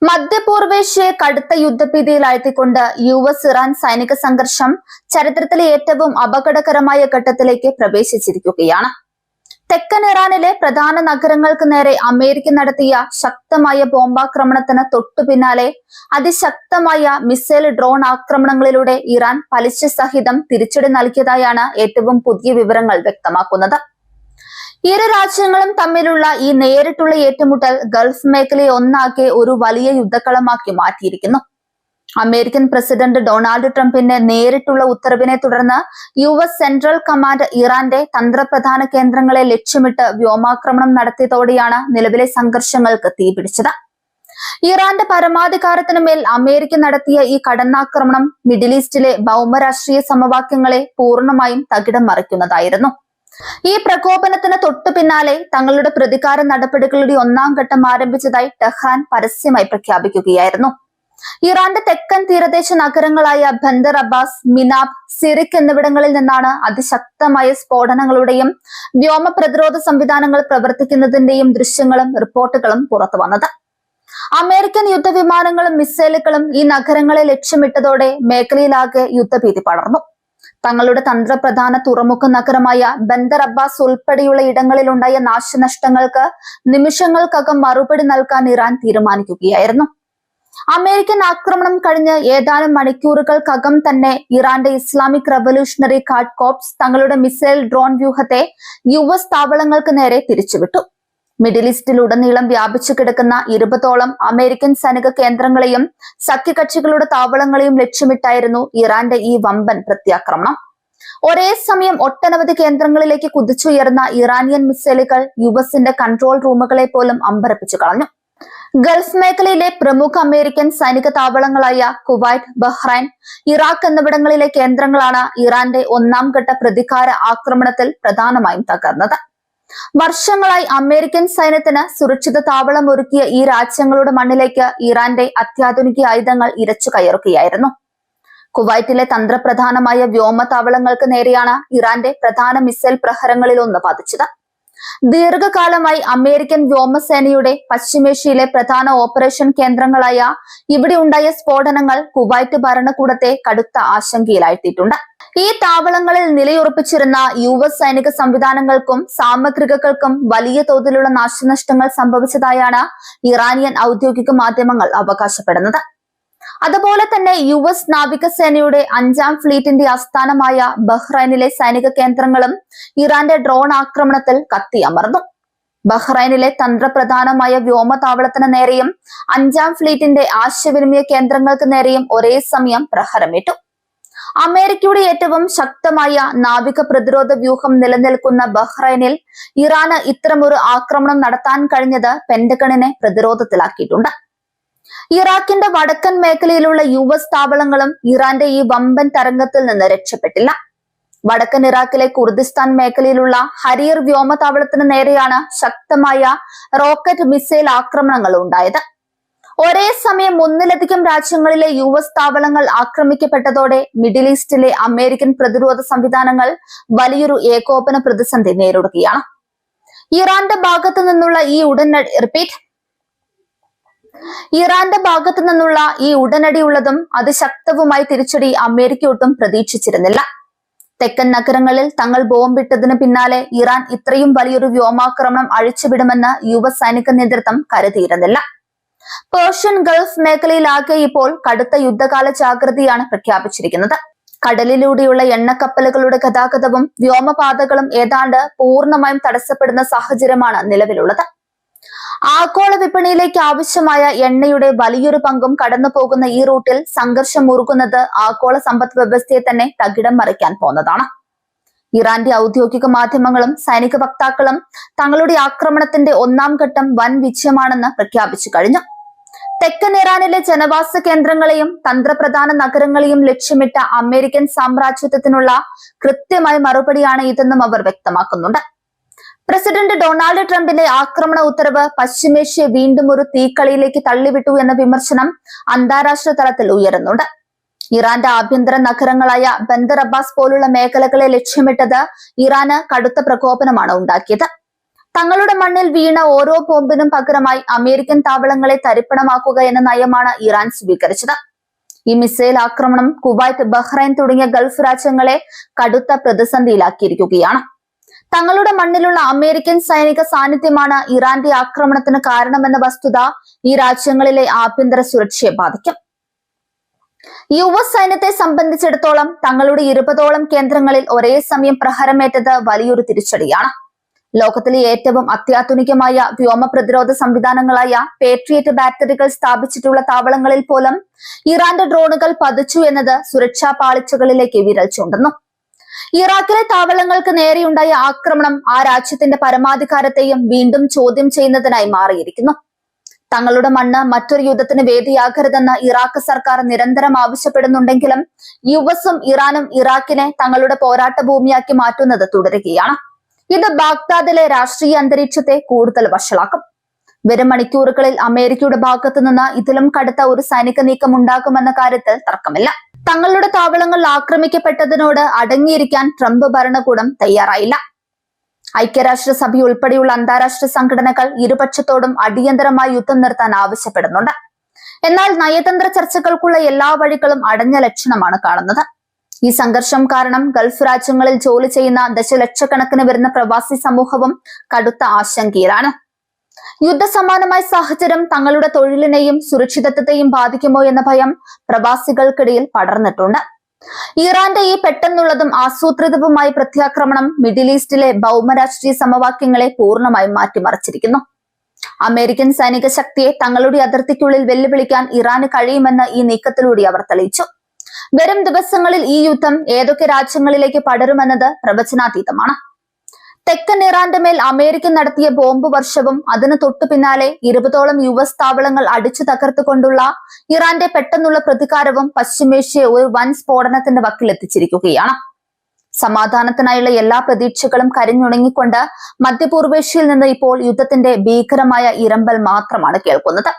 മധ്യപൂർവേഷ്യയെ കടുത്ത യുദ്ധഭീതിയിലാഴ്ത്തിക്കൊണ്ട് ഇറാൻ സൈനിക സംഘർഷം ചരിത്രത്തിലെ ഏറ്റവും അപകടകരമായ ഘട്ടത്തിലേക്ക് പ്രവേശിച്ചിരിക്കുകയാണ്. തെക്കൻ ഇറാനിലെ പ്രധാന നഗരങ്ങൾക്ക് നേരെ അമേരിക്ക നടത്തിയ ശക്തമായ ബോംബാക്രമണത്തിന് തൊട്ടു പിന്നാലെ അതിശക്തമായ മിസൈൽ ഡ്രോൺ ആക്രമണങ്ങളിലൂടെ ഇറാൻ പലിശ സഹിതം തിരിച്ചടി നൽകിയതായാണ് ഏറ്റവും പുതിയ വിവരങ്ങൾ വ്യക്തമാക്കുന്നത്. ഇരു രാജ്യങ്ങളും തമ്മിലുള്ള ഈ നേരിട്ടുള്ള ഏറ്റുമുട്ടൽ ഗൾഫ് മേഖലയെ ഒന്നാകെ ഒരു വലിയ യുദ്ധക്കളമാക്കി മാറ്റിയിരിക്കുന്നു. അമേരിക്കൻ പ്രസിഡന്റ് ഡൊണാൾഡ് ട്രംപിന്റെ നേരിട്ടുള്ള ഉത്തരവിനെ തുടർന്ന് സെൻട്രൽ കമാൻഡ് ഇറാന്റെ തന്ത്രപ്രധാന കേന്ദ്രങ്ങളെ ലക്ഷ്യമിട്ട് വ്യോമാക്രമണം നടത്തിയതോടെയാണ് നിലവിലെ സംഘർഷങ്ങൾക്ക് തീപിടിച്ചത്. ഇറാന്റെ പരമാധികാരത്തിനു മേൽ അമേരിക്ക നടത്തിയ ഈ കടന്നാക്രമണം മിഡിൽ ഈസ്റ്റിലെ ഭൗമരാഷ്ട്രീയ സമവാക്യങ്ങളെ പൂർണ്ണമായും തകിടം മറിക്കുന്നതായിരുന്നു. ഈ പ്രകോപനത്തിന് തൊട്ടു പിന്നാലെ തങ്ങളുടെ പ്രതികാര നടപടികളുടെ ഒന്നാം ഘട്ടം ആരംഭിച്ചതായി ടെഹ്റാൻ പരസ്യമായി പ്രഖ്യാപിക്കുകയായിരുന്നു. ഇറാന്റെ തെക്കൻ തീരദേശ നഗരങ്ങളായ ബന്ദർ അബ്ബാസ്, മിനാബ്, സിറിക് എന്നിവിടങ്ങളിൽ നിന്നാണ് അതിശക്തമായ സ്ഫോടനങ്ങളുടെയും വ്യോമ പ്രതിരോധ സംവിധാനങ്ങൾ പ്രവർത്തിക്കുന്നതിന്റെയും ദൃശ്യങ്ങളും റിപ്പോർട്ടുകളും പുറത്തു വന്നത്. അമേരിക്കൻ യുദ്ധവിമാനങ്ങളും മിസൈലുകളും ഈ നഗരങ്ങളെ ലക്ഷ്യമിട്ടതോടെ മേഖലയിലാകെ യുദ്ധഭീതി പടർന്നു. തങ്ങളുടെ തന്ത്രപ്രധാന തുറമുഖ നഗരമായ ബന്ദർ അബ്ബാസ് ഉൾപ്പെടെയുള്ള ഇടങ്ങളിലുണ്ടായ നാശനഷ്ടങ്ങൾക്ക് നിമിഷങ്ങൾക്കകം മറുപടി നൽകാൻ ഇറാൻ തീരുമാനിക്കുകയായിരുന്നു. അമേരിക്കൻ ആക്രമണം കഴിഞ്ഞ് ഏതാനും മണിക്കൂറുകൾക്കകം തന്നെ ഇറാന്റെ ഇസ്ലാമിക് റവല്യൂഷണറി ഗാർഡ് കോർപ്സ് തങ്ങളുടെ മിസൈൽ ഡ്രോൺ വ്യൂഹത്തെ താവളങ്ങൾക്ക് നേരെ തിരിച്ചുവിട്ടു. മിഡിൽ ഈസ്റ്റിലുടനീളം വ്യാപിച്ചു കിടക്കുന്ന 20ഓളം അമേരിക്കൻ സൈനിക കേന്ദ്രങ്ങളെയും സഖ്യകക്ഷികളുടെ താവളങ്ങളെയും ലക്ഷ്യമിട്ടായിരുന്നു ഇറാന്റെ ഈ വമ്പൻ പ്രത്യാക്രമണം. ഒരേ സമയം ഒട്ടനവധി കേന്ദ്രങ്ങളിലേക്ക് കുതിച്ചുയർന്ന ഇറാനിയൻ മിസൈലുകൾ യുഎസിന്റെ കൺട്രോൾ റൂമുകളെ പോലും അമ്പരപ്പിച്ചു കളഞ്ഞു. ഗൾഫ് മേഖലയിലെ പ്രമുഖ അമേരിക്കൻ സൈനിക താവളങ്ങളായ കുവൈറ്റ്, ബഹ്റൈൻ, ഇറാഖ് എന്നിവിടങ്ങളിലെ കേന്ദ്രങ്ങളാണ് ഇറാന്റെ ഒന്നാം ഘട്ട പ്രതികാര ആക്രമണത്തിൽ പ്രധാനമായും തകർന്നത്. വർഷങ്ങളായി അമേരിക്കൻ സൈന്യത്തിന് സുരക്ഷിത താവളം ഒരുക്കിയ ഈ രാജ്യങ്ങളുടെ മണ്ണിലേക്ക് ഇറാന്റെ അത്യാധുനിക ആയുധങ്ങൾ ഇരച്ചു കയറുകയായിരുന്നു. കുവൈറ്റിലെ തന്ത്രപ്രധാനമായ വ്യോമതാവളങ്ങൾക്ക് നേരെയാണ് ഇറാന്റെ പ്രധാന മിസൈൽ പ്രഹരങ്ങളിൽ ഒന്ന് പതിച്ചത്. ദീർഘകാലമായി അമേരിക്കൻ വ്യോമസേനയുടെ പശ്ചിമേഷ്യയിലെ പ്രധാന ഓപ്പറേഷൻ കേന്ദ്രങ്ങളായ ഇവിടെ ഉണ്ടായ സ്ഫോടനങ്ങൾ കുവൈറ്റ് ഭരണകൂടത്തെ കടുത്ത ആശങ്കയിലാഴ്ത്തിയിട്ടുണ്ട്. ഈ താവളങ്ങളിൽ നിലയുറപ്പിച്ചിരുന്ന സൈനിക സംവിധാനങ്ങൾക്കും സാമഗ്രികൾക്കും വലിയ തോതിലുള്ള നാശനഷ്ടങ്ങൾ സംഭവിച്ചതായാണ് ഇറാനിയൻ ഔദ്യോഗിക മാധ്യമങ്ങൾ അവകാശപ്പെടുന്നത്. അതുപോലെ തന്നെ നാവികസേനയുടെ 5ാം ഫ്ലീറ്റിന്റെ ആസ്ഥാനമായ ബഹ്റൈനിലെ സൈനിക കേന്ദ്രങ്ങളും ഇറാന്റെ ഡ്രോൺ ആക്രമണത്തിൽ കത്തിയമർന്നു. ബഹ്റൈനിലെ തന്ത്രപ്രധാനമായ വ്യോമതാവളത്തിന് നേരെയും 5ാം ഫ്ലീറ്റിന്റെ ആശയവിനിമയ കേന്ദ്രങ്ങൾക്ക് നേരെയും ഒരേ സമയം പ്രഹരമേറ്റു. അമേരിക്കയുടെ ഏറ്റവും ശക്തമായ നാവിക പ്രതിരോധ വ്യൂഹം നിലനിൽക്കുന്ന ബഹ്റൈനിൽ ഇറാന് ഇത്തരമൊരു ആക്രമണം നടത്താൻ കഴിഞ്ഞത് പെന്റഗണിനെ പ്രതിരോധത്തിലാക്കിയിട്ടുണ്ട്. ഇറാഖിന്റെ വടക്കൻ മേഖലയിലുള്ള താവളങ്ങളും ഇറാന്റെ ഈ വമ്പൻ തരംഗത്തിൽ നിന്ന് രക്ഷപ്പെട്ടില്ല. വടക്കൻ ഇറാഖിലെ കുർദിസ്ഥാൻ മേഖലയിലുള്ള ഹരീർ വ്യോമതാവളത്തിന് നേരെയാണ് ശക്തമായ റോക്കറ്റ് മിസൈൽ ആക്രമണങ്ങൾ ഉണ്ടായത്. ഒരേ സമയം ഒന്നിലധികം രാജ്യങ്ങളിലെ താവളങ്ങൾ ആക്രമിക്കപ്പെട്ടതോടെ മിഡിൽ ഈസ്റ്റിലെ അമേരിക്കൻ പ്രതിരോധ സംവിധാനങ്ങൾ വലിയൊരു ഏകോപന പ്രതിസന്ധി നേരിടുകയാണ്. ഇറാന്റെ ഭാഗത്തു നിന്നുള്ള ഈ ഉടനടിയുള്ളതും അതിശക്തവുമായി തിരിച്ചടി അമേരിക്ക ഒട്ടും പ്രതീക്ഷിച്ചിരുന്നില്ല. തെക്കൻ നഗരങ്ങളിൽ തങ്ങൾ ബോംബിട്ടതിന് പിന്നാലെ ഇറാൻ ഇത്രയും വലിയൊരു വ്യോമാക്രമണം അഴിച്ചുവിടുമെന്ന് സൈനിക നേതൃത്വം കരുതിയിരുന്നില്ല. പേർഷ്യൻ ഗൾഫ് മേഖലയിലാകെ ഇപ്പോൾ കടുത്ത യുദ്ധകാല ജാഗ്രതയാണ് പ്രഖ്യാപിച്ചിരിക്കുന്നത്. കടലിലൂടെയുള്ള എണ്ണക്കപ്പലുകളുടെ ഗതാഗതവും വ്യോമപാതകളും ഏതാണ്ട് പൂർണ്ണമായും തടസ്സപ്പെടുന്ന സാഹചര്യമാണ് നിലവിലുള്ളത്. ആഗോള വിപണിയിലേക്ക് ആവശ്യമായ എണ്ണയുടെ വലിയൊരു പങ്കും കടന്നു പോകുന്ന ഈ റൂട്ടിൽ സംഘർഷം മുറുകുന്നത് ആഗോള സമ്പദ് വ്യവസ്ഥയെ തന്നെ തകിടം മറിക്കാൻ പോകുന്നതാണ്. ഇറാന്റെ ഔദ്യോഗിക മാധ്യമങ്ങളും സൈനിക വക്താക്കളും തങ്ങളുടെ ആക്രമണത്തിന്റെ ഒന്നാം ഘട്ടം വൻ വിജയമാണെന്ന് പ്രഖ്യാപിച്ചു കഴിഞ്ഞു. തെക്കൻ ഇറാനിലെ ജനവാസ കേന്ദ്രങ്ങളെയും തന്ത്രപ്രധാന നഗരങ്ങളെയും ലക്ഷ്യമിട്ട അമേരിക്കൻ സാമ്രാജ്യത്വത്തിനുള്ള കൃത്യമായ മറുപടിയാണ് ഇതെന്നും അവർ വ്യക്തമാക്കുന്നുണ്ട്. പ്രസിഡന്റ് ഡൊണാൾഡ് ട്രംപിന്റെ ആക്രമണ ഉത്തരവ് പശ്ചിമേഷ്യ വീണ്ടും ഒരു തീക്കളിയിലേക്ക് തള്ളിവിട്ടു എന്ന വിമർശനം അന്താരാഷ്ട്ര തലത്തിൽ ഉയരുന്നുണ്ട്. ഇറാന്റെ ആഭ്യന്തര നഗരങ്ങളായ ബന്ദർ അബ്ബാസ് പോലുള്ള മേഖലകളെ ലക്ഷ്യമിട്ടത് ഇറാന് കടുത്ത പ്രകോപനമാണ് ഉണ്ടാക്കിയത്. തങ്ങളുടെ മണ്ണിൽ വീണ ഓരോ ബോംബിനും പകരമായി അമേരിക്കൻ താവളങ്ങളെ തരിപ്പണമാക്കുക എന്ന നയമാണ് ഇറാൻ സ്വീകരിച്ചത്. ഈ മിസൈൽ ആക്രമണം കുവൈറ്റ്, ബഹ്റൈൻ തുടങ്ങിയ ഗൾഫ് രാജ്യങ്ങളെ കടുത്ത പ്രതിസന്ധിയിലാക്കിയിരിക്കുകയാണ്. തങ്ങളുടെ മണ്ണിലുള്ള അമേരിക്കൻ സൈനിക സാന്നിധ്യമാണ് ഇറാന്റെ ആക്രമണത്തിന് കാരണമെന്ന വസ്തുത ഈ രാജ്യങ്ങളിലെ ആഭ്യന്തര സുരക്ഷയെ ബാധിക്കും. US സൈന്യത്തെ സംബന്ധിച്ചിടത്തോളം തങ്ങളുടെ 20ഓളം കേന്ദ്രങ്ങളിൽ ഒരേ സമയം പ്രഹരമേറ്റത് വലിയൊരു തിരിച്ചടിയാണ്. ലോകത്തിലെ ഏറ്റവും അത്യാധുനികമായ വ്യോമ പ്രതിരോധ സംവിധാനങ്ങളായ പേട്രിയറ്റ് ബാറ്ററികൾ സ്ഥാപിച്ചിട്ടുള്ള താവളങ്ങളിൽ പോലും ഇറാന്റെ ഡ്രോണുകൾ പതിച്ചു എന്നത് സുരക്ഷാ പാളിച്ചകളിലേക്ക് വിരൽ ചൂണ്ടുന്നു. ഇറാഖിലെ താവളങ്ങൾക്ക് നേരെയുണ്ടായ ആക്രമണം ആ രാജ്യത്തിന്റെ പരമാധികാരത്തെയും വീണ്ടും ചോദ്യം ചെയ്യുന്നതിനായി മാറിയിരിക്കുന്നു. തങ്ങളുടെ മണ്ണ് മറ്റൊരു യുദ്ധത്തിന് വേദിയാകരുതെന്ന് ഇറാഖ് സർക്കാർ നിരന്തരം ആവശ്യപ്പെടുന്നുണ്ടെങ്കിലും യുഎസും ഇറാനും ഇറാഖിനെ തങ്ങളുടെ പോരാട്ട ഭൂമിയാക്കി മാറ്റുന്നത് തുടരുകയാണ്. ഇത് ബാഗ്ദാദിലെ രാഷ്ട്രീയ അന്തരീക്ഷത്തെ കൂടുതൽ വഷളാക്കും. വരും മണിക്കൂറുകളിൽ അമേരിക്കയുടെ ഭാഗത്തു നിന്ന് ഇതിലും കടുത്ത ഒരു സൈനിക നീക്കം ഉണ്ടാകുമെന്ന കാര്യത്തിൽ തർക്കമില്ല. തങ്ങളുടെ താവളങ്ങൾ ആക്രമിക്കപ്പെട്ടതിനോട് അടങ്ങിയിരിക്കാൻ ട്രംപ് ഭരണകൂടം തയ്യാറായില്ല. ഐക്യരാഷ്ട്രസഭ ഉൾപ്പെടെയുള്ള അന്താരാഷ്ട്ര സംഘടനകൾ ഇരുപക്ഷത്തോടും അടിയന്തരമായി യുദ്ധം നിർത്താൻ ആവശ്യപ്പെടുന്നുണ്ട്. എന്നാൽ നയതന്ത്ര ചർച്ചകൾക്കുള്ള എല്ലാ വഴികളും അടഞ്ഞ ലക്ഷണമാണ് കാണുന്നത്. ഈ സംഘർഷം കാരണം ഗൾഫ് രാജ്യങ്ങളിൽ ജോലി ചെയ്യുന്ന ദശലക്ഷക്കണക്കിന് വരുന്ന പ്രവാസി സമൂഹവും കടുത്ത ആശങ്കയിലാണ്. യുദ്ധസമാനമായ സാഹചര്യം തങ്ങളുടെ തൊഴിലിനെയും സുരക്ഷിതത്വത്തെയും ബാധിക്കുമോ എന്ന ഭയം പ്രവാസികൾക്കിടയിൽ പടർന്നിട്ടുണ്ട്. ഇറാന്റെ ഈ പെട്ടെന്നുള്ളതും ആസൂത്രിതവുമായ പ്രത്യാക്രമണം മിഡിൽ ഈസ്റ്റിലെ ഭൗമരാഷ്ട്രീയ സമവാക്യങ്ങളെ പൂർണ്ണമായും മാറ്റിമറിച്ചിരിക്കുന്നു. അമേരിക്കൻ സൈനിക ശക്തിയെ തങ്ങളുടെ അതിർത്തിക്കുള്ളിൽ വെല്ലുവിളിക്കാൻ ഇറാന് കഴിയുമെന്ന് ഈ നീക്കത്തിലൂടെ അവർ തെളിയിച്ചു. വരും ദിവസങ്ങളിൽ ഈ യുദ്ധം ഏതൊക്കെ രാജ്യങ്ങളിലേക്ക് പടരുമെന്നത് പ്രവചനാതീതമാണ്. തെക്കൻ ഇറാന്റെ മേൽ അമേരിക്ക നടത്തിയ ബോംബ് വർഷവും അതിന് തൊട്ടു പിന്നാലെ 20ഓളം US താവളങ്ങൾ അടിച്ചു തകർത്തുകൊണ്ടുള്ള ഇറാന്റെ പെട്ടെന്നുള്ള പ്രതികാരവും പശ്ചിമേഷ്യയെ ഒരു വൻ സ്ഫോടനത്തിന്റെ വക്കിലെത്തിച്ചിരിക്കുകയാണ്. സമാധാനത്തിനായുള്ള എല്ലാ പ്രതീക്ഷകളും കരിഞ്ഞുണങ്ങിക്കൊണ്ട് മധ്യപൂർവേഷ്യയിൽ നിന്ന് ഇപ്പോൾ യുദ്ധത്തിന്റെ ഭീകരമായ ഇരമ്പൽ മാത്രമാണ് കേൾക്കുന്നത്.